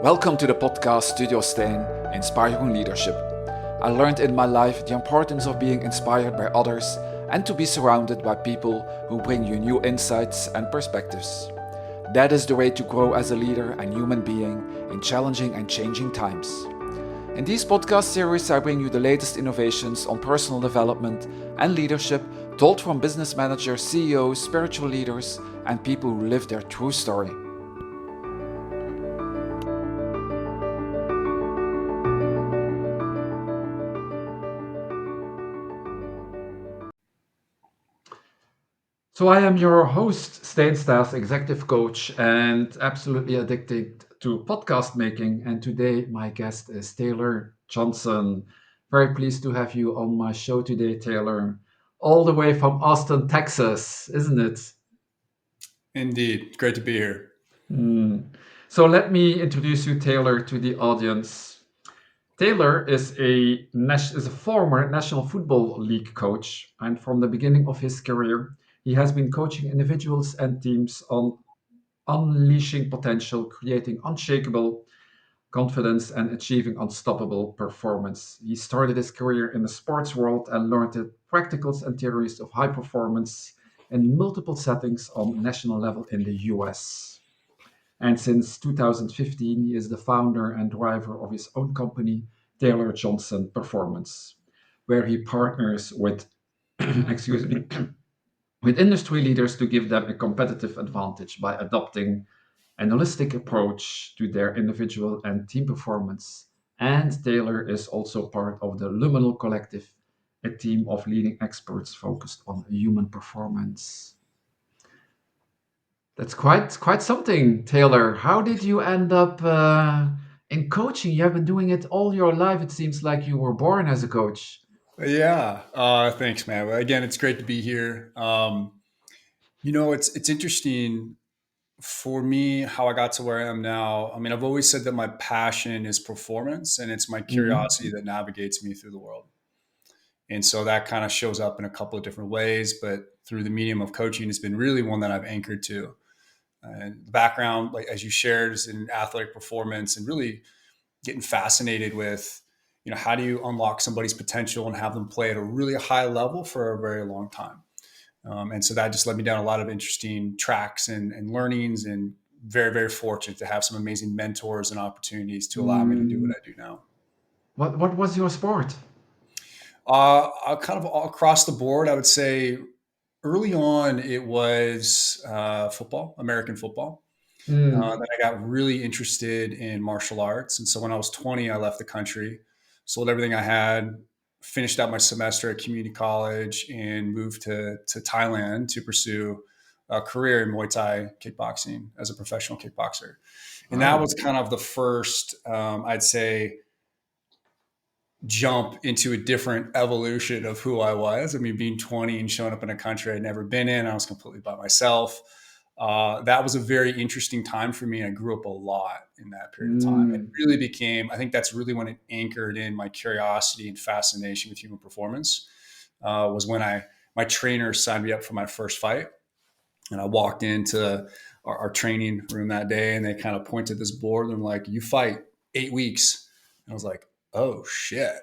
Welcome to the podcast Studio Stain, Inspiring Leadership. I learned in my life the importance of being inspired by others and to be surrounded by people who bring you new insights and perspectives. That is the way to grow as a leader and human being in challenging and changing times. In these podcast series, I bring you the latest innovations on personal development and leadership told from business managers, CEOs, spiritual leaders, and people who live their true story. So I am your host, Stain Stas, executive coach, and absolutely addicted to podcast making. And today my guest is Taylor Johnson. Very pleased to have you on my show today, Taylor. All the way from Austin, Texas, isn't it? Indeed. Great to be here. Hmm. So let me introduce you, Taylor, to the audience. Taylor is a former National Football League coach, and from the beginning of his career, he has been coaching individuals and teams on unleashing potential, creating unshakable confidence, and achieving unstoppable performance. He started his career in the sports world and learned the practicals and theories of high performance in multiple settings on national level in the US. And since 2015, he is the founder and driver of his own company, Taylor Johnson Performance, where he partners with, excuse me, with industry leaders to give them a competitive advantage by adopting an holistic approach to their individual and team performance. And Taylor is also part of the Luminal Collective, a team of leading experts focused on human performance. That's quite something, Taylor. How did you end up in coaching? You have been doing it all your life. It seems like you were born as a coach. Yeah. Thanks, man. Well, again, it's great to be here. It's interesting for me how I got to where I am now. I mean, I've always said that my passion is performance, and it's my curiosity Mhm. that navigates me through the world. And so that kind of shows up in a couple of different ways, but through the medium of coaching, it's been really one that I've anchored to. And the background, like as you shared, is in athletic performance and really getting fascinated with, how do you unlock somebody's potential and have them play at a really high level for a very long time. And so that just led me down a lot of interesting tracks and learnings, and very, very fortunate to have some amazing mentors and opportunities to allow me to do what Mm. I do now. What was your sport? Kind of all across the board, I would say early on, it was football, American football. Mm. Then I got really interested in martial arts. And so when I was 20, I left the country, sold everything I had, finished out my semester at community college, and moved to Thailand to pursue a career in Muay Thai kickboxing as a professional kickboxer. And that Wow. was kind of the first, I'd say, jump into a different evolution of who I was. I mean, being 20 and showing up in a country I'd never been in, I was completely by myself. That was a very interesting time for me. And I grew up a lot in that period of time. It Mm. really became, I think that's really when it anchored in my curiosity and fascination with human performance. Was when my trainer signed me up for my first fight. And I walked into our training room that day, and they kind of pointed this board and like, you fight 8 weeks. And I was like, oh shit.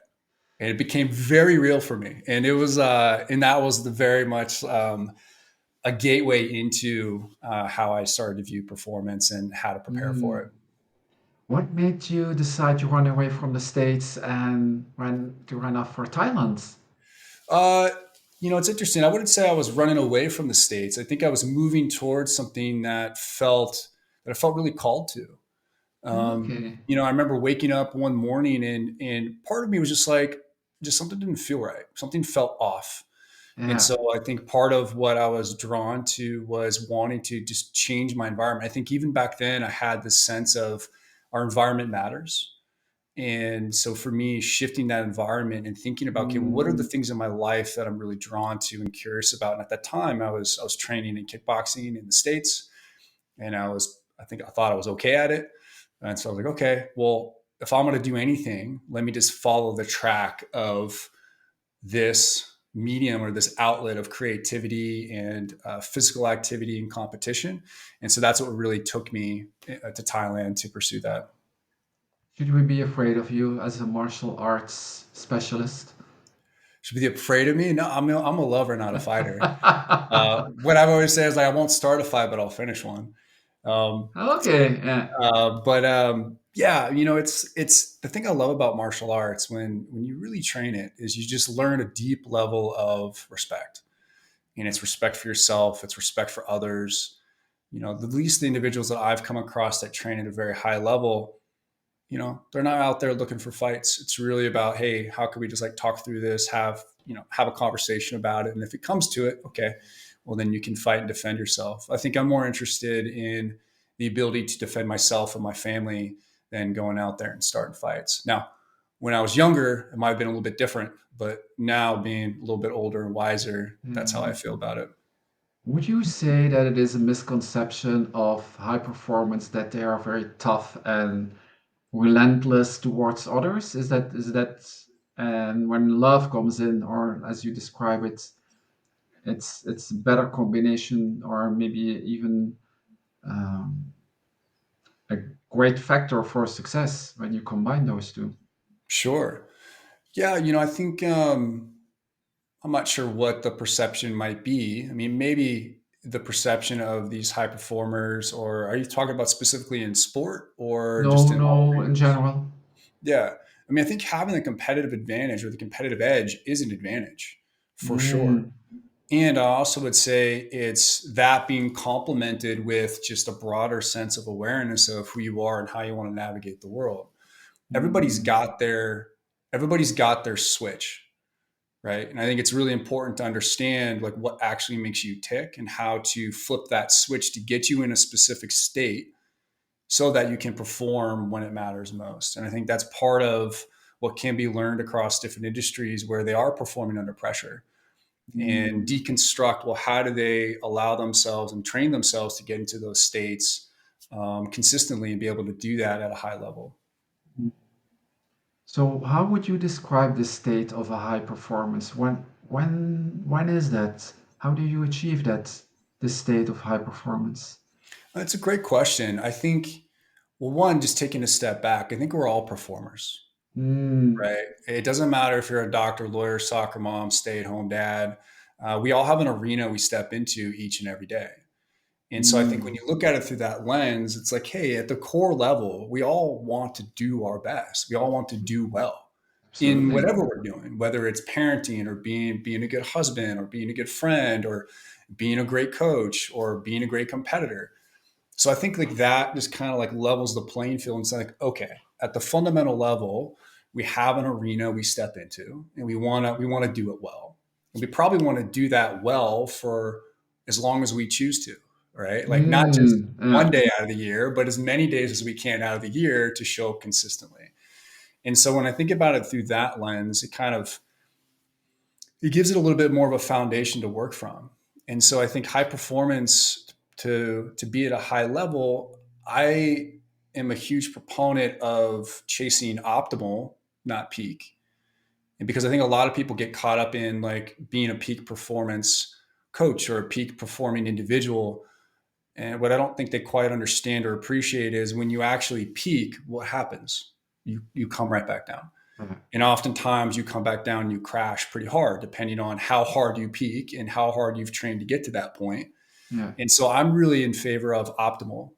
And it became very real for me. And it was, and that was the very much a gateway into how I started to view performance and how to prepare for Mm. it. What made you decide to run away from the States and run off for Thailand? Uh, it's interesting. I wouldn't say I was running away from the States. I think I was moving towards something that I felt really called to. Okay. I remember waking up one morning, and part of me was just like, just something didn't feel right. Something felt off. And Yeah. so I think part of what I was drawn to was wanting to just change my environment. I think even back then I had this sense of our environment matters. And so for me, shifting that environment and thinking about, okay, well, what are the Mm. things in my life that I'm really drawn to and curious about? And at that time I was training in kickboxing in the States, and I thought I was okay at it. And so I was like, okay, well, if I'm going to do anything, let me just follow the track of this medium or this outlet of creativity and physical activity and competition. And so that's what really took me to Thailand to pursue that. Should we be afraid of you as a martial arts specialist? Should be afraid of me? No, I'm a lover, not a fighter. What I've always said is like I won't start a fight, but I'll finish one. Um, Okay, yeah. yeah, it's the thing I love about martial arts when you really train it is you just learn a deep level of respect, and it's respect for yourself, it's respect for others. At least the individuals that I've come across that train at a very high level, they're not out there looking for fights. It's really about, hey, how can we just like talk through this, have a conversation about it, and if it comes to it, okay, well then you can fight and defend yourself. I think I'm more interested in the ability to defend myself and my family than going out there and starting fights. Now, when I was younger, it might have been a little bit different, but now being a little bit older and wiser, that's how I Mm. feel about it. Would you say that it is a misconception of high performance that they are very tough and relentless towards others? Is that and when love comes in, or as you describe it, it's a better combination, or maybe even um, a great factor for success when you combine those two. Sure. Yeah, I think I'm not sure what the perception might be. I mean, maybe the perception of these high performers, or are you talking about specifically in sport or just No, in all no, in arenas? general. Yeah. I mean, I think having the competitive advantage or the competitive edge is an advantage for sure. Mm, And I also would say it's that being complemented with just a broader sense of awareness of who you are and how you want to navigate the world. Everybody's mm, got their everybody's got their switch, right? And I think it's really important to understand like what actually makes you tick and how to flip that switch to get you in a specific state so that you can perform when it matters most. And I think that's part of what can be learned across different industries where they are performing under pressure and mm. deconstruct, well, how do they allow themselves and train themselves to get into those states consistently and be able to do that at a high level. So, how would you describe the state of a high performance? When is that? How do you achieve that? This state of high performance. That's a great question. I think, well, one, just taking a step back, I think we're all performers. Mm, Right. It doesn't matter if you're a doctor, lawyer, soccer mom, stay at home dad. We all have an arena we step into each and every day. And so I think when mm, you look at it through that lens, it's like, hey, at the core level, we all want to do our best. We all want to do well in absolutely. whatever we're doing, whether it's parenting or being a good husband or being a good friend or being a great coach or being a great competitor. So I think like that just kind of like levels the playing field and it's like, okay, at the fundamental level, we have an arena we step into and we want to do it well. And we probably want to do that well for as long as we choose to, right? Like not just one Yeah. day out of the year, but as many days as we can out of the year to show up consistently. And so when I think about it through that lens, it gives it a little bit more of a foundation to work from. And so I think high performance to be at a high level, I am a huge proponent of chasing optimal, not peak. And because I think a lot of people get caught up in like being a peak performance coach or a peak performing individual. And what I don't think they quite understand or appreciate is when you actually peak, what happens? You come right back down. Yeah. And oftentimes you come back down and you crash pretty hard, depending on how hard you peak and how hard you've trained to get to that point. Yeah. And so I'm really in favor of optimal.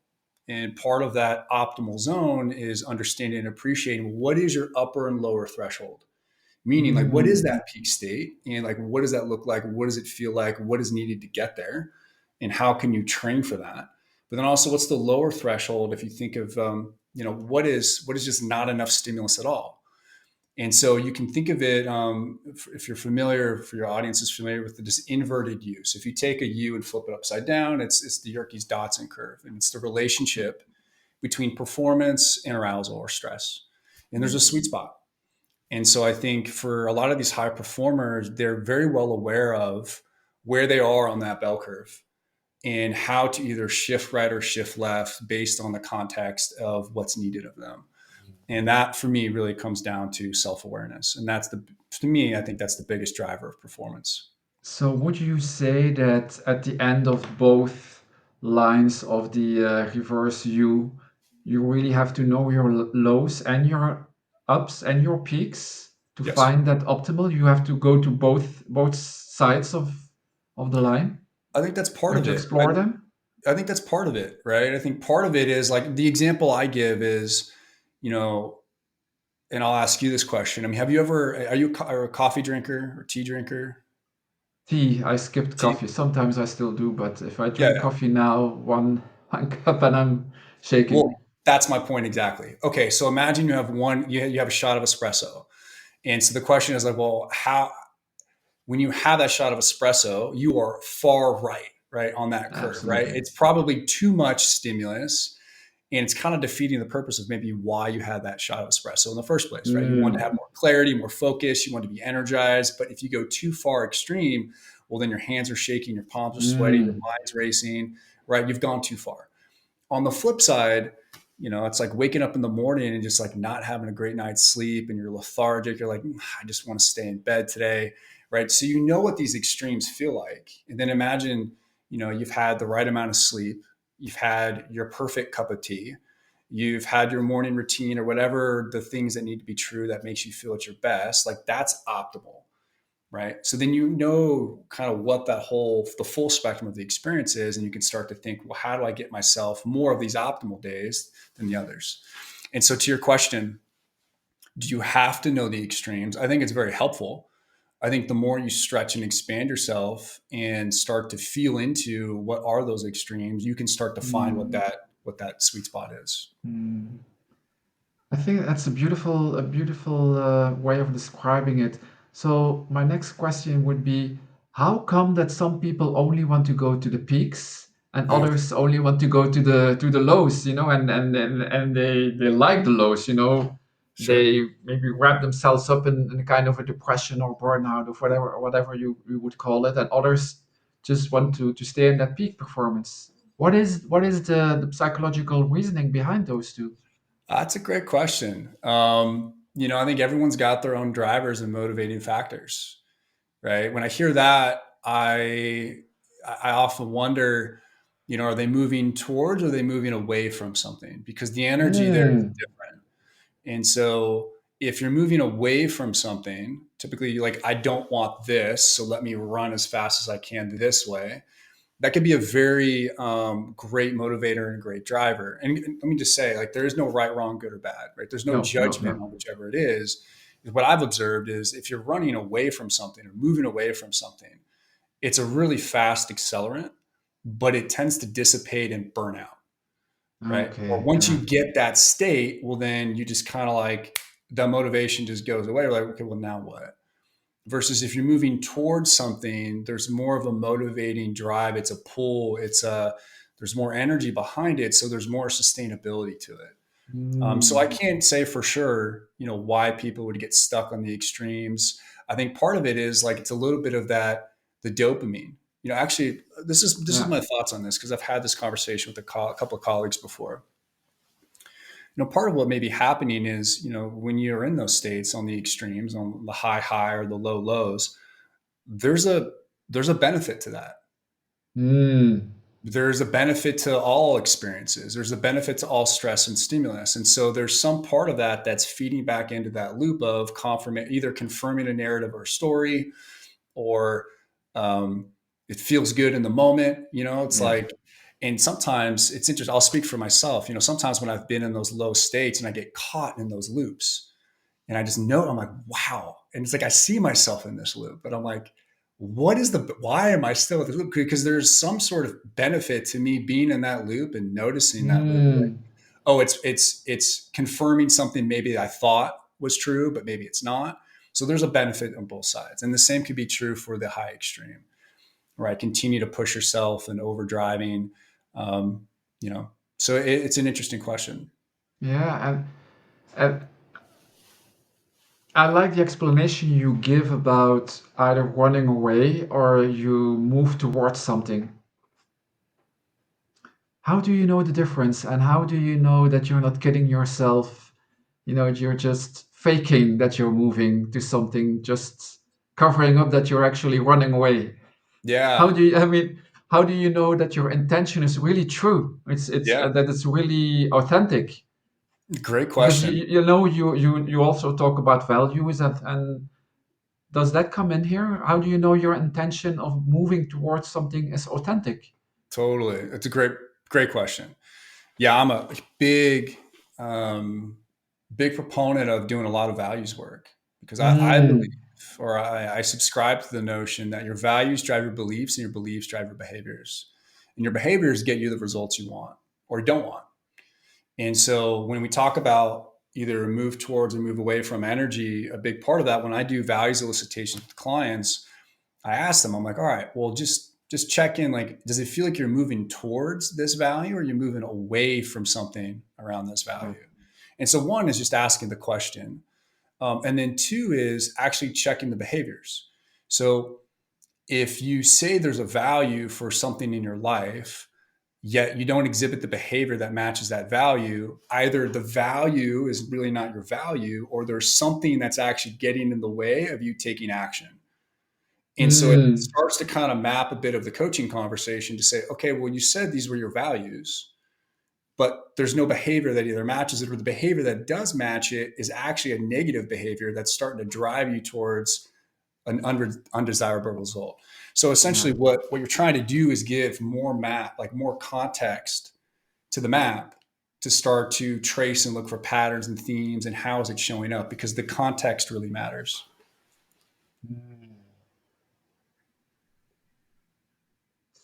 And part of that optimal zone is understanding and appreciating what is your upper and lower threshold. Meaning, like, what is Mm, that peak state? And like, what does that look like? What does it feel like? What is needed to get there? And how can you train for that? But then also, what's the lower threshold if you think of, what is just not enough stimulus at all? And so you can think of it, if you're familiar, for your audience is familiar with this inverted U. So if you take a U and flip it upside down, it's the Yerkes-Dodson curve, and it's the relationship between performance and arousal or stress. And there's a sweet spot. And so I think for a lot of these high performers, they're very well aware of where they are on that bell curve and how to either shift right or shift left based on the context of what's needed of them. And that for me really comes down to self-awareness. And to me, I think that's the biggest driver of performance. so, would you say that at the end of both lines of the reverse U, you really have to know your lows and your ups and your peaks to Yes. find that optimal. You have to go to both sides of the line. I think that's You part have of to it. explore them. I think that's part of it, right? I think part of it is like the example I give is, you know, and I'll ask you this question. I mean, have you ever, are a coffee drinker or tea drinker? Tea, I skipped Tea? coffee. Sometimes I still do, but if I Yeah. drink coffee now, one cup and I'm shaking. Well, that's my point exactly. Okay. So imagine you have you have a shot of espresso. And so the question is like, well, when you have that shot of espresso, you are far right on that curve, right? Absolutely. It's probably too much stimulus and it's kind of defeating the purpose of maybe why you had that shot of espresso in the first place, right? You want to have Mm, more clarity, more focus, you want to be energized. But if you go too far extreme, well, then your hands are shaking, your palms are sweaty, your mm, mind's racing, right? You've gone too far. On the flip side, it's like waking up in the morning and just like not having a great night's sleep and you're lethargic. You're like, I just want to stay in bed today. Right. So you know what these extremes feel like. And then imagine, you've had the right amount of sleep, you've had your perfect cup of tea, you've had your morning routine or whatever the things that need to be true that makes you feel at your best. Like that's optimal, right? So then you know kind of what the full spectrum of the experience is, and you can start to think, well, how do I get myself more of these optimal days than the others? And so to your question, do you have to know the extremes? I think it's very helpful. I think the more you stretch and expand yourself and start to feel into what are those extremes, you can start to find mm, what that sweet spot is. mm. I think that's a beautiful way of describing it. So my next question would be, how come that some people only want to go to the peaks and Mm, others only want to go to the lows, and they like the lows, sure. they maybe wrap themselves up in kind of a depression or burnout or whatever you would call it, and others just want to stay in that peak performance. What is the psychological reasoning behind those two? That's a great question. I think everyone's got their own drivers and motivating factors, right? When I hear that, I often wonder, are they moving towards or are they moving away from something? Because the energy there is Mm. different. And so if you're moving away from something, typically you're like, I don't want this, so let me run as fast as I can this way. That could be a very great motivator and a great driver. And let me just say, like, there is no right, wrong, good or bad, right? There's no No, no, judgment no. on whichever it is. What I've observed is if you're running away from something or moving away from something, it's a really fast accelerant, but it tends to dissipate and burn out, right? Or Okay, once you yeah. get that state, well, then you just kind of like the motivation just goes away. You're like, okay, well, now what? Versus if you're moving towards something, there's more of a motivating drive. It's a pull. There's more energy behind it, so there's more sustainability to it. So I Mm, can't say for sure, why people would get stuck on the extremes. I think part of it is like it's a little bit of that the dopamine. Actually, this is yeah. my thoughts on this because I've had this conversation with a couple of colleagues before. Part of what may be happening is, when you're in those states on the extremes, on the high or the lows, there's a there's a benefit to that. Mm, There's a benefit to all experiences. There's a benefit to all stress and stimulus. And so there's some part of that that's feeding back into that loop of either confirming a narrative or a story, or um, it feels good in the moment. It's yeah. like, and sometimes it's interesting. I'll speak for myself. Sometimes when I've been in those low states and I get caught in those loops, and I just know, I'm like, wow. And it's like, I see myself in this loop, but I'm like, why am I still at this loop? Because there's some sort of benefit to me being in that loop and noticing that loop. Like, Mm, oh, it's confirming something maybe I thought was true, but maybe it's not. So there's a benefit on both sides. And the same could be true for the high extreme, right? Continue to push yourself and overdriving. Um, you know, so it's an interesting question. yeah, and I like the explanation you give about either running away or you move towards something. How do you know the difference, and how do you know that you're not kidding yourself? You're just faking that you're moving to something, just covering up that you're actually running away. How Yeah. do you, I mean, how do you know that your intention is really true? It's Yeah, that it's really authentic. great Because question. you also talk about values, and does that come in here? How do you know your intention of moving towards something is authentic? Totally. It's a great question. Yeah, I'm a big, um, big proponent of doing a lot of values work because I believe, Mm, or I subscribe to the notion that your values drive your beliefs and your beliefs drive your behaviors. And your behaviors get you the results you want or don't want. And so when we talk about either move towards or move away from energy, a big part of that, when I do values elicitation with clients, I ask them, I'm like, all right, well, just check in. Like, does it feel like you're moving towards this value or you're moving away from something around this yeah. value? And so one is just asking the question. And then two is actually checking the behaviors. So if you say there's a value for something in your life, yet you don't exhibit the behavior that matches that value, either the value is really not your value or there's something that's actually getting in the way of you taking action. And so it Mm, starts to kind of map a bit of the coaching conversation to say, okay, well, you said these were your values, but there's no behavior that either matches it or the behavior that does match it is actually a negative behavior that's starting to drive you towards an undesirable result. So yeah, essentially what you're trying to do is give more map, like more context to the map to start to trace and look for patterns and themes and how is it showing up because the context really matters.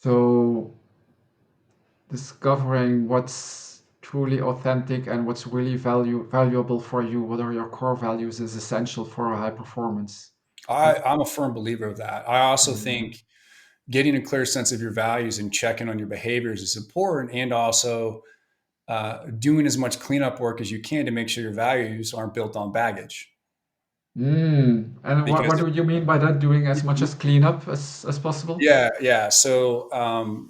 so discovering what's truly authentic and what's really valuable for you, what are your core values, is essential for a high performance. That, I'm a firm believer of that. I also mm, think getting a clear sense of your values and checking on your behaviors is important, and also doing as much cleanup work as you can to make sure your values aren't built on baggage. And what Because do you mean by that? Doing as much as cleanup as possible? yeah. So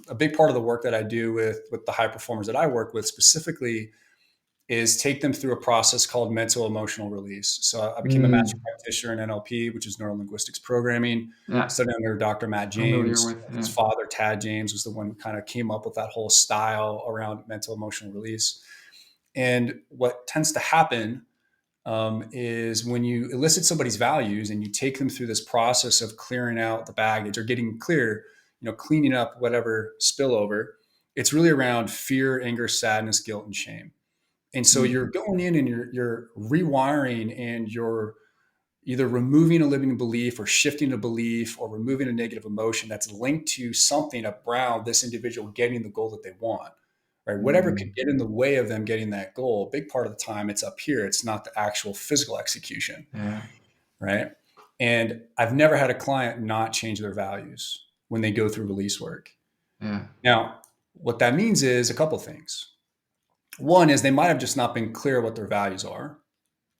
a big part of the work that I do with the high performers that I work with specifically is take them through a process called mental emotional release. So I became a master Mm, practitioner in NLP, which is neuro linguistics programming. yeah, Studied under Dr. Matt familiar James. with. His Yeah. father, Tad James, was the one who kind of came up with that whole style around mental emotional release. And what tends to happen is when you elicit somebody's values and you take them through this process of clearing out the baggage or getting clear, cleaning up whatever spillover, it's really around fear, anger, sadness, guilt, and shame. And so Mm, you're going in and you're rewiring and you're either removing a limiting belief or shifting a belief or removing a negative emotion that's linked to something around this individual getting the goal that they want. Right? Whatever could mm, get in the way of them getting that goal, a big part of the time it's up here. It's not the actual physical execution. yeah, Right. And I've never had a client not change their values when they go through release work. yeah. Now, what that means is a couple of things. One is they might have just not been clear what their values are.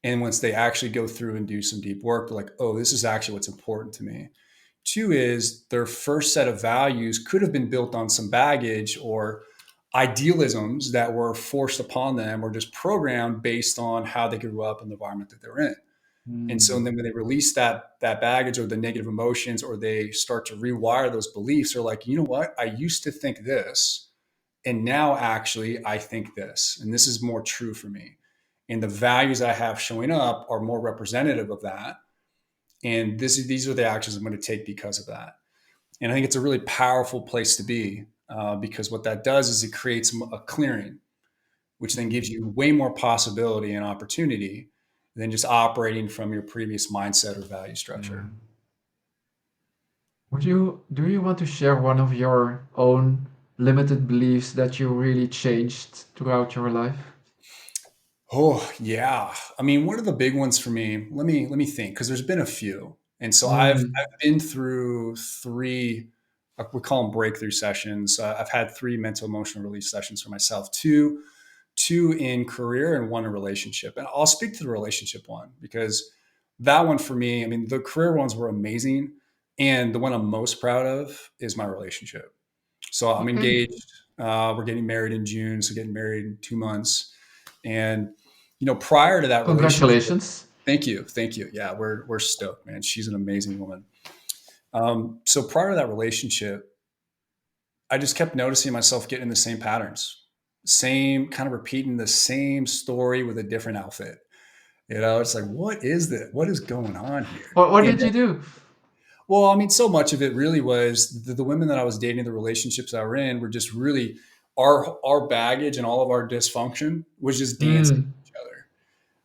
And once they actually go through and do some deep work, they're like, oh, this is actually what's important to me. Two is their first set of values could have been built on some baggage or idealisms that were forced upon them or just programmed based on how they grew up and the environment that they're in. And so Mm, then when they release that baggage or the negative emotions or they start to rewire those beliefs, they're like, you know what? I used to think this, and now actually I think this, and this is more true for me. And the values I have showing up are more representative of that. And these are the actions I'm going to take because of that. And I think it's a really powerful place to be because what that does is it creates a clearing, which then gives mm, you way more possibility and opportunity than just operating from your previous mindset or value yeah. structure. Do you want to share one of your own limited beliefs that you really changed throughout your life? Oh yeah, I mean, one of the big ones for me. Let me think because there's been a few, and so I've Mm, been through three. We call them breakthrough sessions. I've had three mental emotional release sessions for myself. Two in career and one in relationship. And I'll speak to the relationship one because that one for me. I mean, the career ones were amazing, and the one I'm most proud of is my relationship. So I'm okay. engaged. We're getting married in June, so getting married in 2 months. And prior to that relationship, Congratulations. thank you. Yeah, we're stoked, man. She's an amazing woman. So prior to that relationship, I just kept noticing myself getting the same patterns, same kind of repeating the same story with a different outfit. It's like, what is this? What is going on here? What And did you do? well, I mean, so much of it really was the women that I was dating, the relationships I were in were just really our baggage and all of our dysfunction was just dancing Mm. with each other.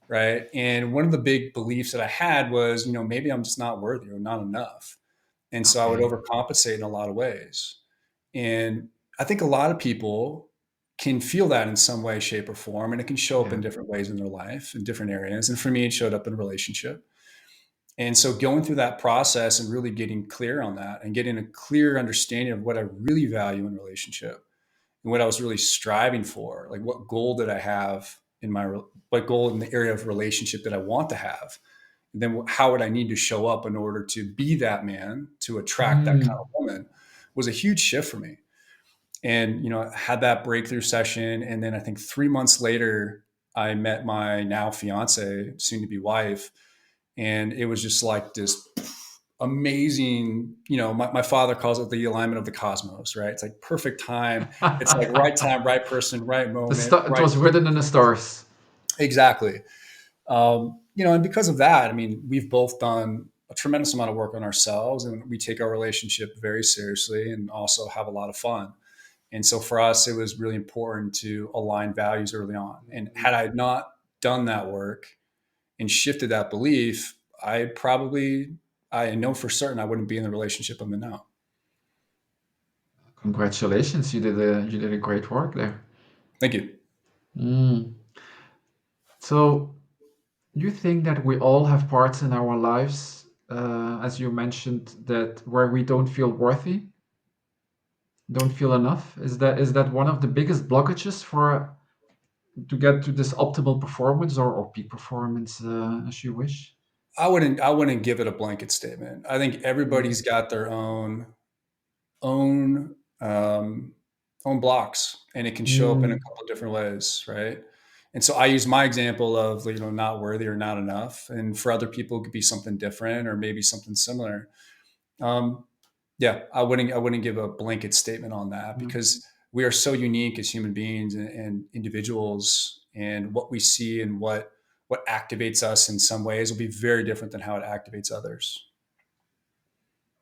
Right. And one of the big beliefs that I had was, maybe I'm just not worthy or not enough. And so I would Okay. overcompensate in a lot of ways. And I think a lot of people can feel that in some way, shape, or form. And it can show up Yeah. in different ways in their life, in different areas. And for me, it showed up in a relationship. And so going through that process and really getting clear on that and getting a clear understanding of what I really value in a relationship and what I was really striving for, like what goal did I have in what goal in the area of relationship that I want to have? And then how would I need to show up in order to be that man to attract that kind Mm. of woman was a huge shift for me. And, I had that breakthrough session. And then I think 3 months later, I met my now fiance, soon to be wife. And it was just like this amazing, my father calls it the alignment of the cosmos, right? It's like perfect it's like right time, right person, right moment, It right. was written in the stars. Exactly. And because of that, I mean, we've both done a tremendous amount of work on ourselves, and we take our relationship very seriously and also have a lot of fun. And so for us, it was really important to align values early on. And had I not done that work and shifted that belief, I know for certain I wouldn't be in the relationship I'm in now. Congratulations, you did a great work there. Thank you. Mm. So you think that we all have parts in our lives, as you mentioned, that where we don't feel worthy, don't feel enough? Is that one of the biggest blockages for to get to this optimal performance or peak performance, as you wish? I wouldn't give it a blanket statement. I think everybody's Mm. got their own um, own blocks, and it can show up in a Mm. couple of different ways, right? And so I use my example of not worthy or not enough, and for other people it could be something different or maybe something similar. Um, yeah, I wouldn't give a blanket statement on that Yeah. because we are so unique as human beings and individuals, and what we see and what activates us in some ways will be very different than how it activates others.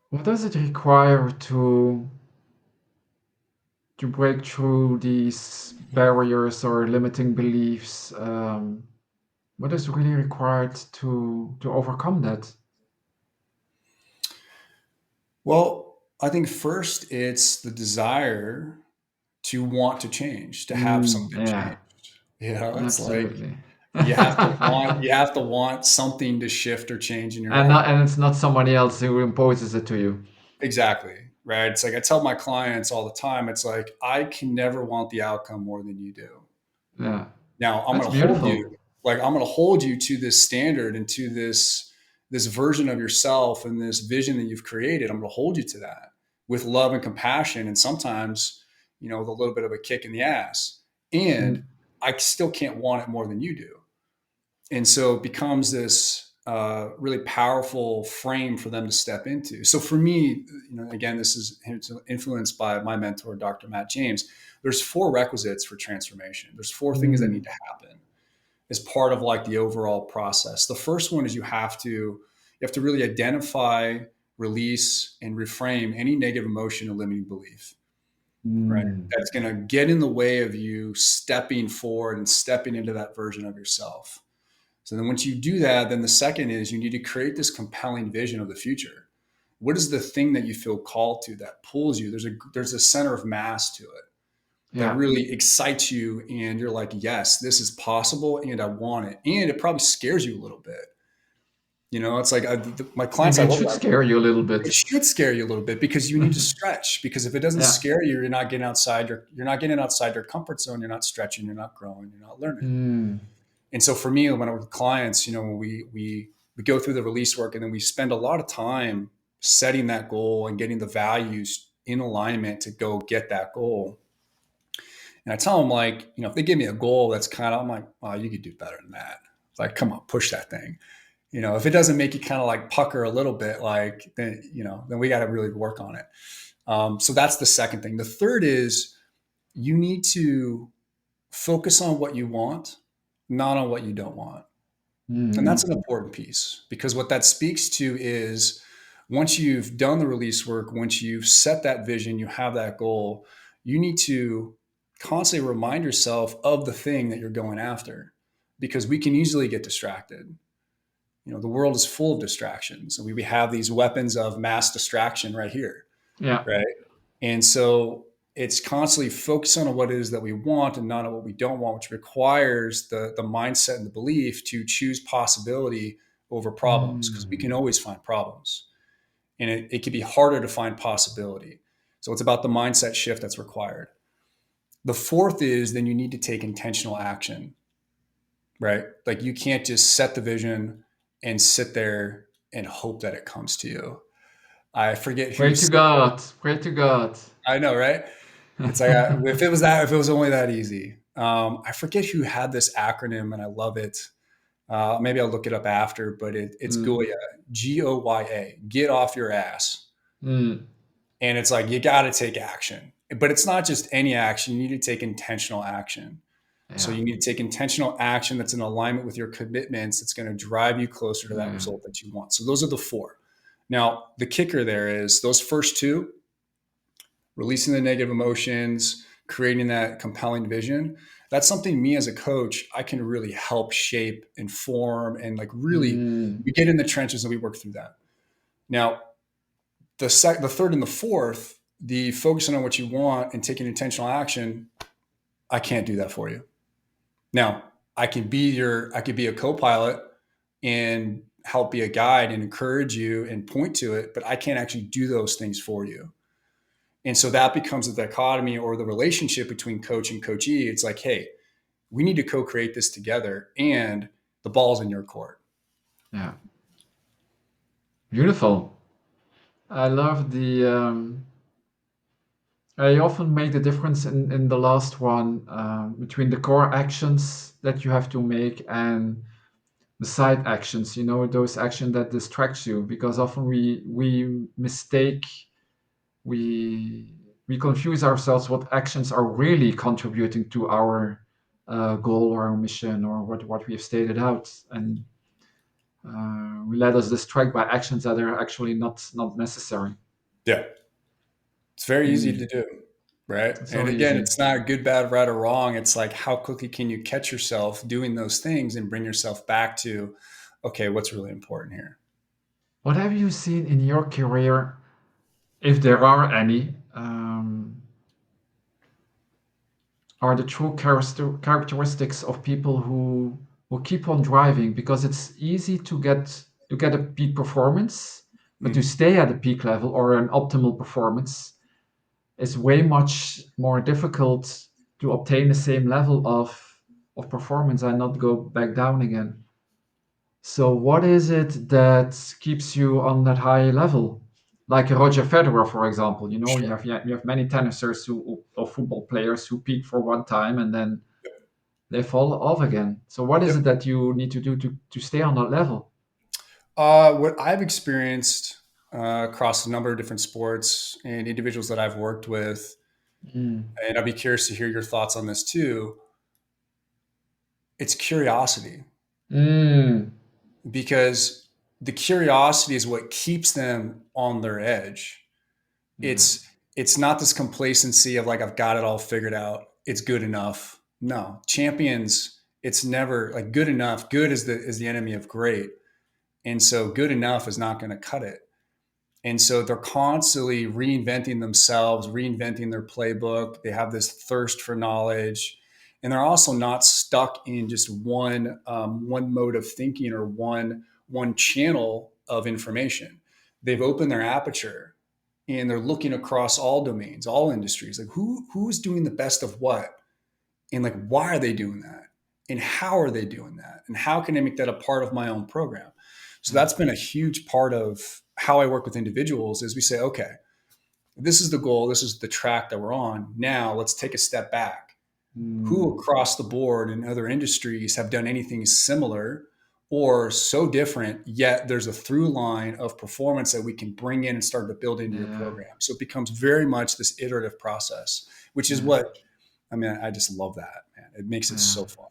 What does it require to break through these barriers or limiting beliefs? What is really required to overcome that? Well, I think first it's the desire to want to change, to have Mm, something change. yeah, It's like absolutely. you have to want something to shift or change in your And life. not, and it's not somebody else who imposes it to you. Exactly. Right. It's like I tell my clients all the time, it's like I can never want the outcome more than you do. Yeah, Now I'm that's going to hold you, beautiful. like I'm going to hold you to this standard and to this version of yourself and this vision that you've created. I'm going to hold you to that with love and compassion, and sometimes, with a little bit of a kick in the ass. And Mm, I still can't want it more than you do. And so it becomes this really powerful frame for them to step into. So for me, again, this is influenced by my mentor, Dr. Matt James. There's four requisites for transformation. There's four things that need mm, to happen as part of like the overall process. The first one is you have to really identify, release, and reframe any negative emotion or limiting belief. Right. mm, That's going to get in the way of you stepping forward and stepping into that version of yourself. So then once you do that, then the second is you need to create this compelling vision of the future. What is the thing that you feel called to that pulls you? There's a center of mass to it that yeah, really excites you and you're like, yes, this is possible and I want it. And it probably scares you a little bit. It's like my clients maybe I it work should with, scare you a little it bit. should scare you a little bit because you need to stretch. Because if it doesn't Yeah. scare you, you're not getting outside your comfort zone. You're not stretching. You're not growing. You're not learning. Mm, And so for me, when I'm with clients, when we go through the release work and then we spend a lot of time setting that goal and getting the values in alignment to go get that goal. And I tell them like, if they give me a goal that's I'm like, oh, you could do better than that. It's like, come on, push that thing. If it doesn't make you kind of like pucker a little bit, like then we got to really work on it. So that's the second thing. The third is you need to focus on what you want, not on what you don't want. And that's Mm. an important piece because what that speaks to is once you've done the release work, once you've set that vision, you have that goal, you need to constantly remind yourself of the thing that you're going after because we can easily get distracted. The world is full of distractions. We have these weapons of mass distraction right here, Yeah. right? And so it's constantly focusing on what it is that we want and not on what we don't want, which requires the mindset and the belief to choose possibility over problems because we can Mm. always find problems. And it can be harder to find possibility. So it's about the mindset shift that's required. The fourth is then you need to take intentional action, right? Like you can't just set the vision and sit there and hope that it comes to you. I forget Pray who to said, God. Pray to God. I know, right? It's like if it was only that easy. I forget who had this acronym, and I love it. Maybe I'll look it up after, but it's Mm. Goya, Goya, get off your ass. Mm. And it's like you got to take action, but it's not just any action. You need to take intentional action. So Yeah. you need to take intentional action that's in alignment with your commitments. That's going to drive you closer to that Yeah. result that you want. So those are the four. Now the kicker there is those first two releasing the negative emotions, creating that compelling vision. That's something me as a coach, I can really help shape, inform, and like really Mm. we get in the trenches and we work through that. Now, the third and the fourth, the focusing on what you want and taking intentional action, I can't do that for you. Now, I could be a co-pilot and help be a guide and encourage you and point to it, but I can't actually do those things for you. And so that becomes a dichotomy or the relationship between coach and coachee. It's like, hey, we need to co-create this together and the ball's in your court. Yeah. Beautiful. I love the. I often make the difference in the last one between the core actions that you have to make and the side actions. You know, those actions that distract you, because often we mistake we we confuse ourselves what actions are really contributing to our goal or our mission or what we have stated out, and we let us distract by actions that are actually not necessary. Yeah. It's very easy to Mm, do. Right. And so again, easy. it's not good, bad, right, or wrong. It's like how quickly can you catch yourself doing those things and bring yourself back to, okay, what's really important here? What have you seen in your career, if there are any, are the true characteristics of people who keep on driving? Because it's easy to get a peak performance, but to Mm. stay at a peak level or an optimal performance is way much more difficult to obtain the same level of performance and not go back down again. So what is it that keeps you on that high level? Like Roger Federer, for example, you Sure. have you have many tennisers who or football players who peak for one time and then they fall off again. So what is it Yep. that you need to do to stay on that level? What I've experienced across a number of different sports and individuals that I've worked with, Mm. and I'd be curious to hear your thoughts on this too, it's curiosity Mm. because the curiosity is what keeps them on their edge. Yeah. It's not this complacency of like I've got it all figured out. It's good enough. No, champions. It's never like good enough. Good is the enemy of great, and so good enough is not going to cut it. And so they're constantly reinventing themselves, reinventing their playbook. They have this thirst for knowledge, and they're also not stuck in just one mode of thinking or one channel of information. They've opened their aperture and they're looking across all domains, all industries. Like who's doing the best of what, and like why are they doing that, and how are they doing that, and how can I make that a part of my own program? So Yeah. that's been a huge part of how I work with individuals. Is we say, okay, this is the goal, this is the track that we're on. Now let's take a step back. Who Mm. across the board in other industries have done anything similar, or so different, yet there's a through line of performance that we can bring in and start to build into your Yeah, program. So it becomes very much this iterative process, which is yeah, what I mean. I just love that, man. It makes it yeah. so fun.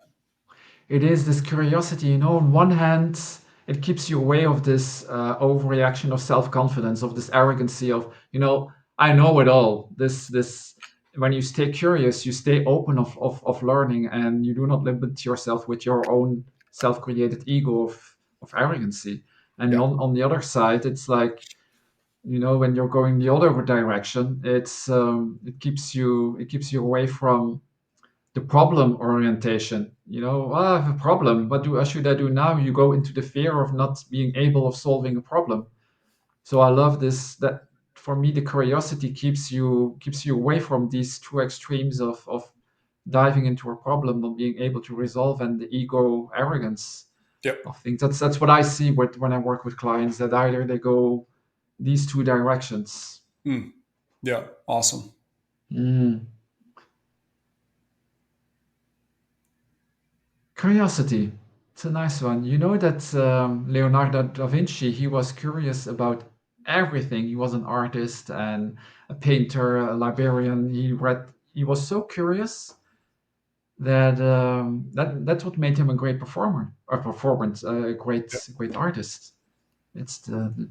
It is this curiosity, you know. On one hand, it keeps you away of this overreaction of self-confidence, of this arrogancy of, you know, I know it all. This when you stay curious, you stay open of learning, and you do not limit yourself with your own self-created ego of arrogancy. And Yeah. on the other side, it's like, you know, when you're going the other direction, it keeps you away from the problem orientation. You know, "Ah, I have a problem. Should I do now?" You go into the fear of not being able of solving a problem. So I love this. That for me, the curiosity keeps you away from these two extremes of diving into a problem, not being able to resolve, and the ego arrogance Yep. of things. That's what I see when I work with clients. That either they go these two directions. Mm. Yeah. Awesome. Mm. Curiosity. It's a nice one. You know that Leonardo da Vinci, he was curious about everything. He was an artist and a painter, a librarian. He was so curious that that's what made him a great performer, a performance, a great artist. It's the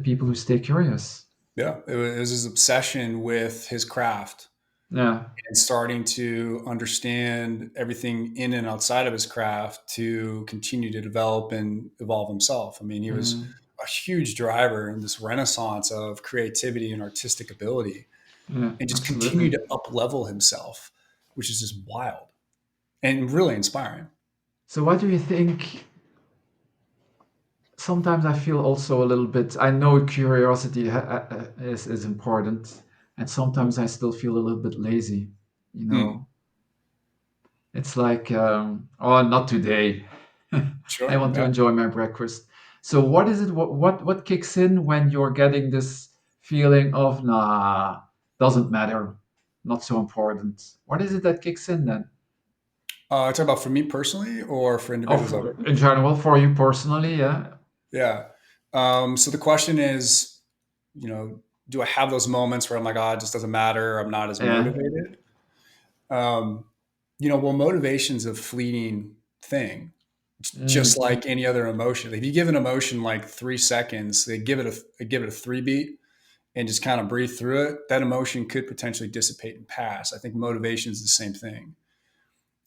people who stay curious. Yeah. It was his obsession with his craft Yeah. and starting to understand everything in and outside of his craft to continue to develop and evolve himself. I mean, he was Mm, a huge driver in this renaissance of creativity and artistic ability yeah, and just continue absolutely. to up level himself, which is just wild and really inspiring. So what do you think? Sometimes I feel also a little bit. I know curiosity is important, and sometimes I still feel a little bit lazy. You Hmm. know, it's like, oh, not today. I Sure. want to Yeah. enjoy my breakfast. So, what is it? What kicks in when you're getting this feeling of, nah, doesn't matter, not so important? What is it that kicks in then? Talk about for me personally or for individuals Of I work in with? general for you personally, yeah, Yeah. So the question is, do I have those moments where I'm like, oh, it just doesn't matter. I'm not as yeah, motivated. Um, well, motivation's a fleeting thing, just mm, like any other emotion. If you give an emotion like 3 seconds, they give it a 3 beat and just kind of breathe through it. That emotion could potentially dissipate and pass. I think motivation is the same thing.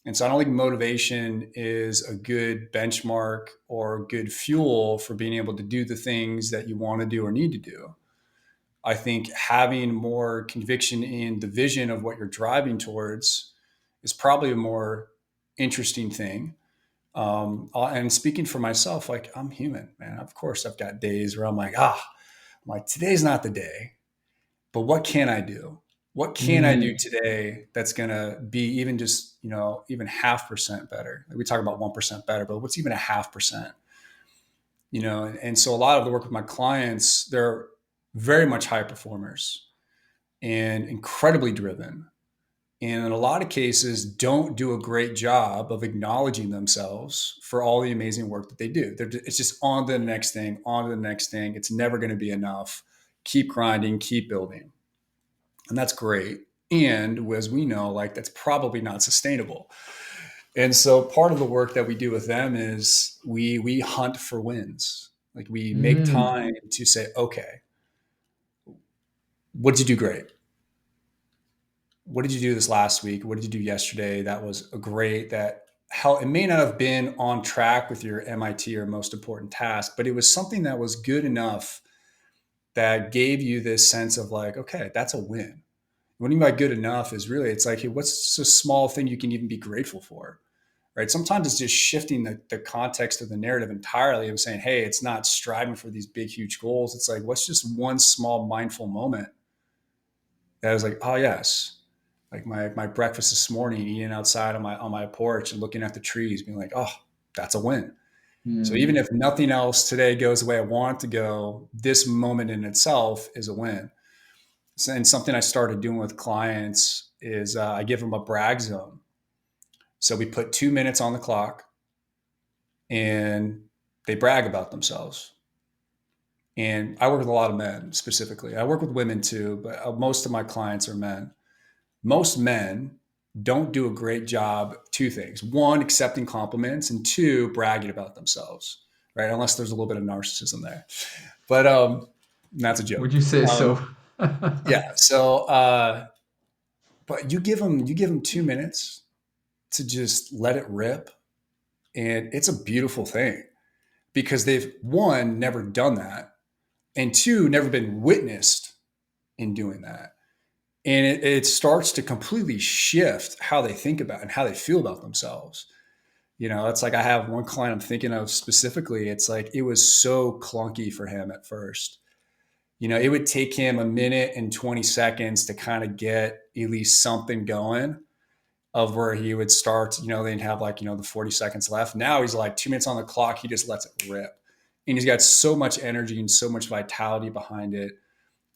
And so I don't think motivation is a good benchmark or good fuel for being able to do the things that you want to do or need to do. I think having more conviction in the vision of what you're driving towards is probably a more interesting thing. And speaking for myself, like I'm human, man. Of course, I've got days where I'm like today's not the day, but what can I do? What can I do mm, today that's going to be even just, even 0.5% better? Like we talk about 1% better, but what's even a 0.5%? And so a lot of the work with my clients, they're very much high performers and incredibly driven. And in a lot of cases, don't do a great job of acknowledging themselves for all the amazing work that they do. It's just on to the next thing, on to the next thing. It's never going to be enough. Keep grinding, keep building. And that's great. And as we know, like that's probably not sustainable. And so part of the work that we do with them is we hunt for wins. Like we make mm, time to say, okay, what did you do great? What did you do this last week? What did you do yesterday? That was a great that how it may not have been on track with your MIT or most important task, but it was something that was good enough that gave you this sense of like, okay, that's a win. What do you mean by good enough is really, it's like, hey, what's a small thing you can even be grateful for? Right. Sometimes it's just shifting the context of the narrative entirely and saying, hey, it's not striving for these big, huge goals. It's like, what's just one small mindful moment that is like, oh, yes. Like my breakfast this morning, eating outside on my porch and looking at the trees, being like, oh, that's a win. So even mm. if nothing else today goes the way I want it to go, this moment in itself is a win. And something I started doing with clients is I give them a brag zone. So we put 2 minutes on the clock. and they brag about themselves. And I work with a lot of men specifically. I work with women too, but most of my clients are men. Most men don't do a great job. Two things: one, accepting compliments, and two, bragging about themselves. Right? Unless there's a little bit of narcissism there, but that's a Would joke. you say Um, so? yeah. So, but you give them 2 minutes to just let it rip, and it's a beautiful thing because they've, one, never done that, and two, never been witnessed in doing that. And it starts to completely shift how they think about and how they feel about themselves. It's like I have one client I'm thinking of specifically. It's like it was so clunky for him at first. It would take him a minute and 20 seconds to kind of get at least something going, of where he would start, they'd have like, the 40 seconds left. Now he's like 2 minutes on the clock. He just lets it rip. And he's got so much energy and so much vitality behind it.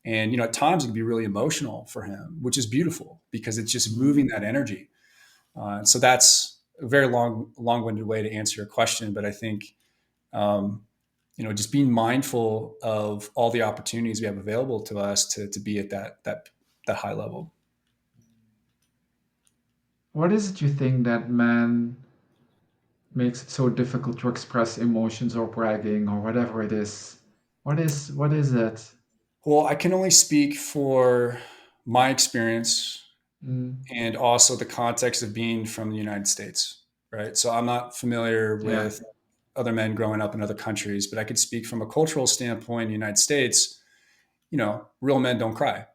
And, at times it can be really emotional for him, which is beautiful because it's just moving that energy. So that's a very long-winded way to answer your question. But I think, just being mindful of all the opportunities we have available to us to be at that high level. What is it you think that man makes it so difficult to express emotions or bragging or whatever it is? What is it? Well, I can only speak for my experience Mm, and also the context of being from the United States, right? So I'm not familiar yeah. with other men growing up in other countries, but I could speak from a cultural standpoint in the United States. Real men don't cry,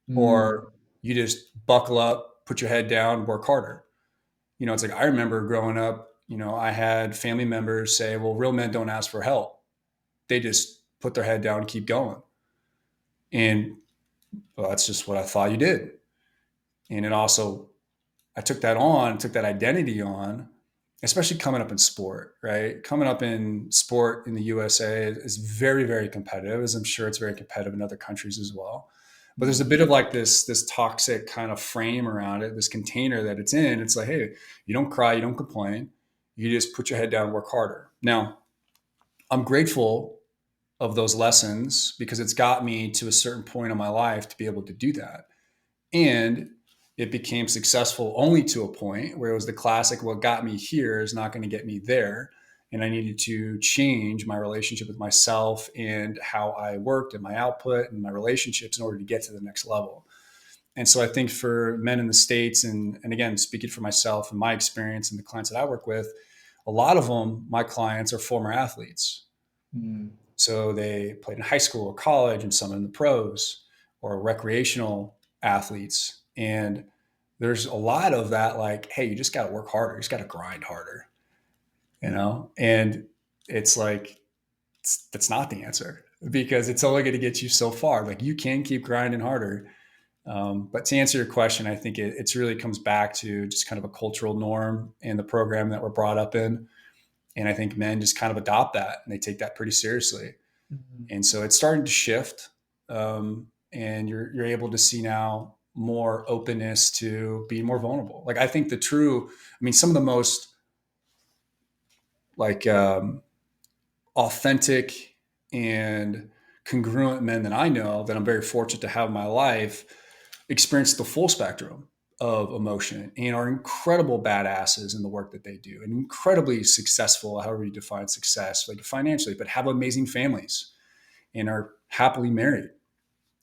Mm, or you just buckle up, put your head down, work harder. It's like I remember growing up, I had family members say, well, real men don't ask for help. They just put their head down and keep going. And well, that's just what I thought you did. And it also, I took that identity on, especially coming up in sport, right? Coming up in sport in the USA is very, very competitive, as I'm sure it's very competitive in other countries as well. But there's a mm, bit of like this toxic kind of frame around it, this container that it's in. It's like, hey, you don't cry, you don't complain, you just put your head down and work harder. Now, I'm grateful of those lessons because it's got me to a certain point in my life to be able to do that. And it became successful only to a point where it was the classic, what got me here is not going to get me there. And I needed to change my relationship with myself and how I worked and my output and my relationships in order to get to the next level. And so I think for men in the States, and again, speaking for myself and my experience and the clients that I work with, a lot of them, my clients, are former athletes. mm. So they played in high school or college and some in the pros or recreational athletes. And there's a lot of that, like, hey, you just got to work harder. You just got to grind harder. And it's like, that's not the answer because it's only going to get you so far. Like you can keep grinding harder. But to answer your question, I think it's really comes back to just kind of a cultural norm and the program that we're brought up in. And I think men just kind of adopt that and they take that pretty seriously. Mm, And so it's starting to shift, and you're able to see now more openness to being more vulnerable. Like I think some of the most like authentic and congruent men that I know that I'm very fortunate to have in my life experience the full spectrum of emotion and are incredible badasses in the work that they do and incredibly successful, however you define success, like financially, but have amazing families and are happily married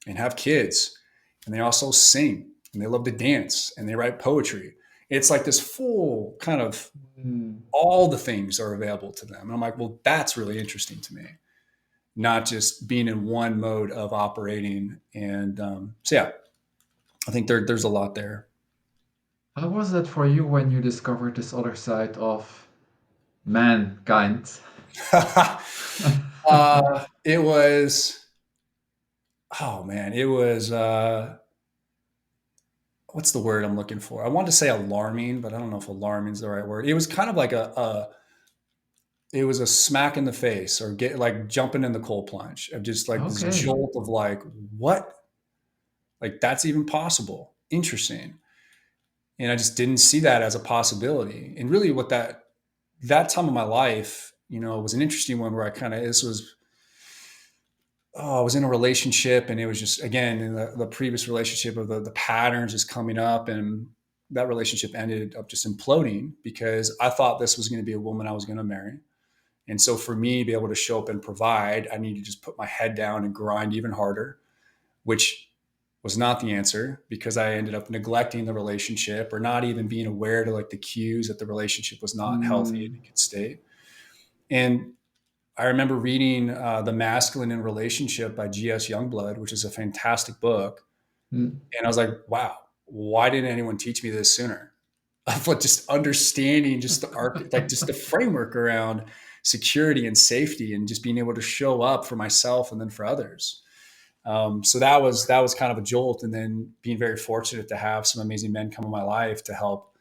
and have kids. And they also sing and they love to dance and they write poetry. It's like this full kind of mm. all the things are available to them. And I'm like, well, that's really interesting to me, not just being in one mode of operating. And so, yeah, I think there's a lot there. How was that for you when you discovered this other side of mankind? It was, oh man, it was, what's the word I'm looking for? I want to say alarming, but I don't know if alarming is the right word. It was kind of like it was a smack in the face or get like jumping in the cold plunge of just like this Okay. jolt of like, what? Like that's even possible. Interesting. And I just didn't see that as a possibility. And really what that that time of my life, was an interesting one where this was, oh, I was in a relationship, and it was just, again, in the previous relationship of the patterns just coming up, and that relationship ended up just imploding because I thought this was going to be a woman I was going to marry. And so for me to be able to show up and provide, I need to just put my head down and grind even harder, which was not the answer because I ended up neglecting the relationship or not even being aware to like the cues that the relationship was not healthy in Mm, a good state. And I remember reading The Masculine in Relationship by G.S. Youngblood, which is a fantastic book. mm, And I was like, wow, why didn't anyone teach me this sooner? Of like just understanding just the like just the framework around security and safety and just being able to show up for myself and then for others. So that was kind of a jolt, and then being very fortunate to have some amazing men come in my life to help,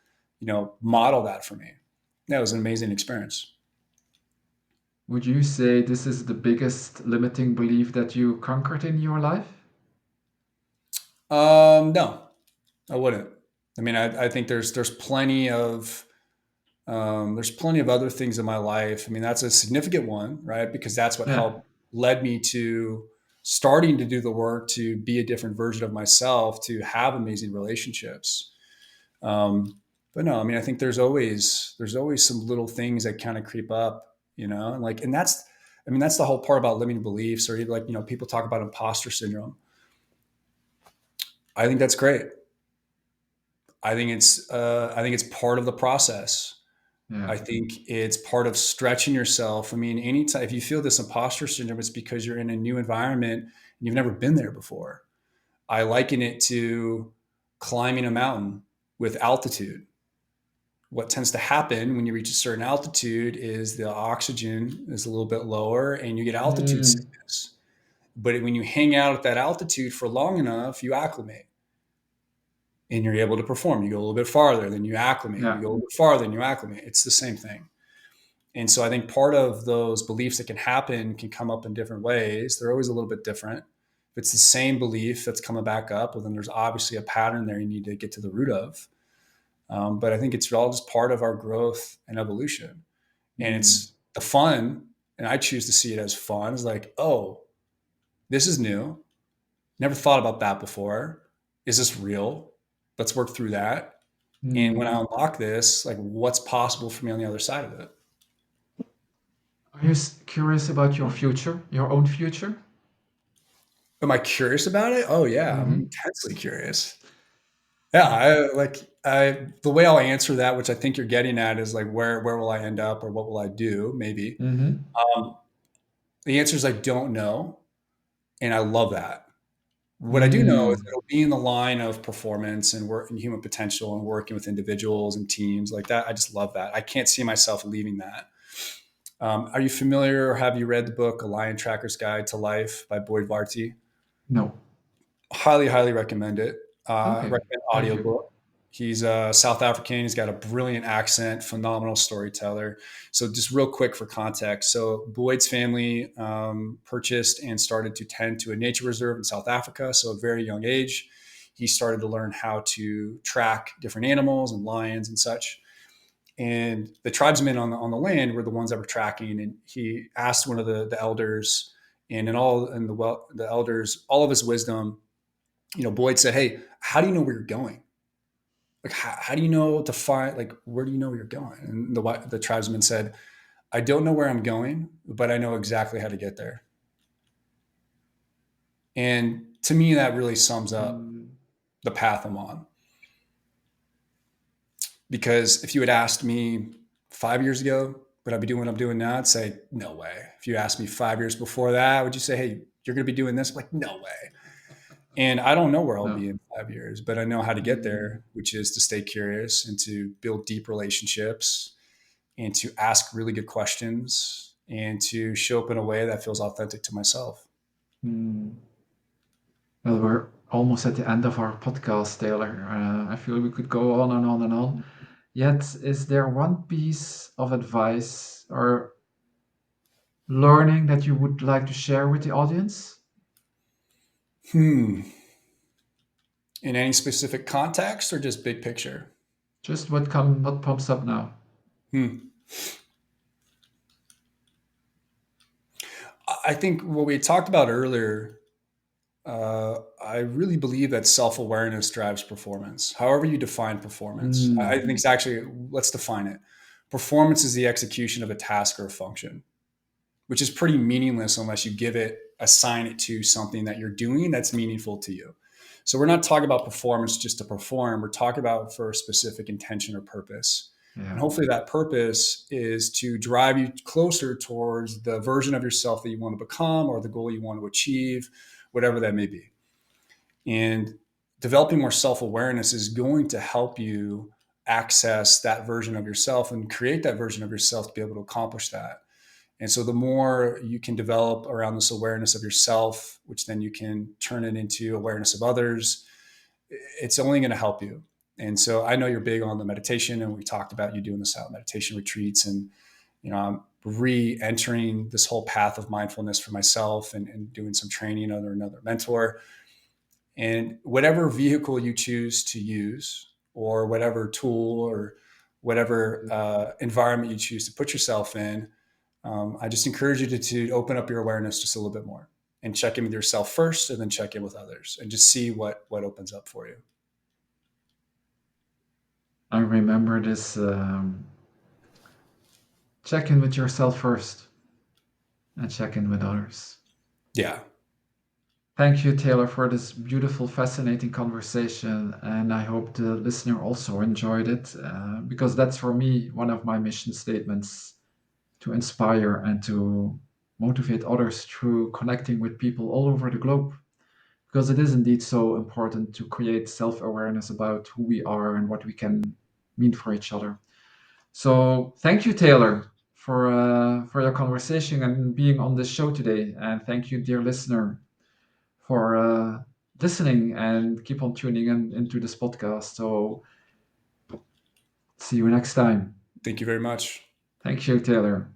model that for me. That was an amazing experience. would you say this is the biggest limiting belief that you conquered in your life? No, I wouldn't. I mean, I think there's plenty of other things in my life. I mean, that's a significant one, right? Because that's what Yeah. helped led me to starting to do the work to be a different version of myself, to have amazing relationships. But no, I mean, I think there's always some little things that kind of creep up, and like, and that's, I mean, that's the whole part about limiting beliefs, or even like, people talk about imposter syndrome. I think that's great. I think it's part of the process. Yeah. I think it's part of stretching yourself. I mean, anytime if you feel this imposter syndrome, it's because you're in a new environment and you've never been there before. I liken it to climbing a mountain with altitude. What tends to happen when you reach a certain altitude is the oxygen is a little bit lower and you get altitude Mm, sickness. But when you hang out at that altitude for long enough, you acclimate and you're able to perform. You go a little bit farther, then you acclimate. You yeah. go a little bit farther, then you acclimate. It's the same thing. And so I think part of those beliefs that can happen can come up in different ways. They're always a little bit different. If it's the same belief that's coming back up, well, then there's obviously a pattern there you need to get to the root of. But I think it's all just part of our growth and evolution. And Mm, it's the fun, and I choose to see it as fun. It's like, oh, this is new. Never thought about that before. Is this real? Let's work through that. And when mm. I unlock this, like, what's possible for me on the other side of it? Are you curious about your future, your own future? Am I curious about it? Oh yeah, I'm Mm-hmm. intensely curious. Yeah, the way I'll answer that, which I think you're getting at, is like where will I end up or what will I do? Maybe. Mm-hmm. Um, the answer is I don't know, and I love that. What I do know is Mm, it'll be in the line of performance and work and human potential and working with individuals and teams like that. I just love that. I can't see myself leaving that. Are you familiar or have you read the book A Lion Tracker's Guide to Life by Boyd Varty? no. Highly, highly recommend it. Okay. Recommend Thank you. audiobook. He's South African. He's got a brilliant accent, phenomenal storyteller. So, just real quick for context. So, Boyd's family purchased and started to tend to a nature reserve in South Africa. So, at a very young age, he started to learn how to track different animals and lions and such. And the tribesmen on the land were the ones that were tracking. And he asked one of the elders, and in all and the elders, all of his wisdom, Boyd said, "Hey, how do you know where you're going? Like, how do you know to find, like, where do you know where you're going?" And the tribesman said, "I don't know where I'm going, but I know exactly how to get there." And to me, that really sums up Mm, the path I'm on. Because if you had asked me 5 years ago, would I be doing what I'm doing now? I'd say, no way. If you asked me 5 years before that, would you say, hey, you're going to be doing this? I'm like, no way. And I don't know where I'll no. be in 5 years, but I know how to get Mm, there, which is to stay curious and to build deep relationships and to ask really good questions and to show up in a way that feels authentic to myself. mm. Well, we're almost at the end of our podcast, Taylor. I feel we could go on and on and on. Yet, is there one piece of advice or learning that you would like to share with the audience? Hmm. In any specific context or just big picture? Just what pops up now? Hmm. I think what we talked about earlier, I really believe that self-awareness drives performance. However you define performance, I Mm, think it's actually, let's define it. Performance is the execution of a task or a function, which is pretty meaningless unless you assign it to something that you're doing that's meaningful to you. So we're not talking about performance just to perform. We're talking about for a specific intention or purpose. And yeah. hopefully that purpose is to drive you closer towards the version of yourself that you want to become or the goal you want to achieve, whatever that may be. And developing more self-awareness is going to help you access that version of yourself and create that version of yourself to be able to accomplish that. And so the more you can develop around this awareness of yourself, which then you can turn it into awareness of others, it's only going to help you. And so I know you're big on the meditation, and we talked about you doing the silent meditation retreats. And, I'm re-entering this whole path of mindfulness for myself and doing some training under another mentor. And whatever vehicle you choose to use, or whatever tool or whatever environment you choose to put yourself in, I just encourage you to open up your awareness just a little bit more and check in with yourself first, and then check in with others, and just see what opens up for you. I remember this. Check in with yourself first and check in with others. Yeah. Thank you, Taylor, for this beautiful, fascinating conversation. And I hope the listener also enjoyed it, because that's for me one of my mission statements, to inspire and to motivate others through connecting with people all over the globe. Because it is indeed so important to create self awareness about who we are and what we can mean for each other. So thank you, Taylor, for your conversation and being on this show today. And thank you, dear listener, for listening and keep on tuning in into this podcast. So see you next time. Thank you very much. Thank you, Taylor.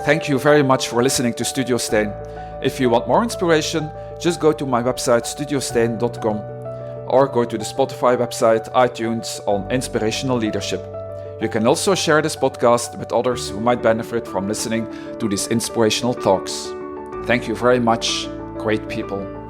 Thank you very much for listening to Studio Stain. If you want more inspiration, just go to my website studiostain.com or go to the Spotify website, iTunes on inspirational leadership. You can also share this podcast with others who might benefit from listening to these inspirational talks. Thank you very much, great people.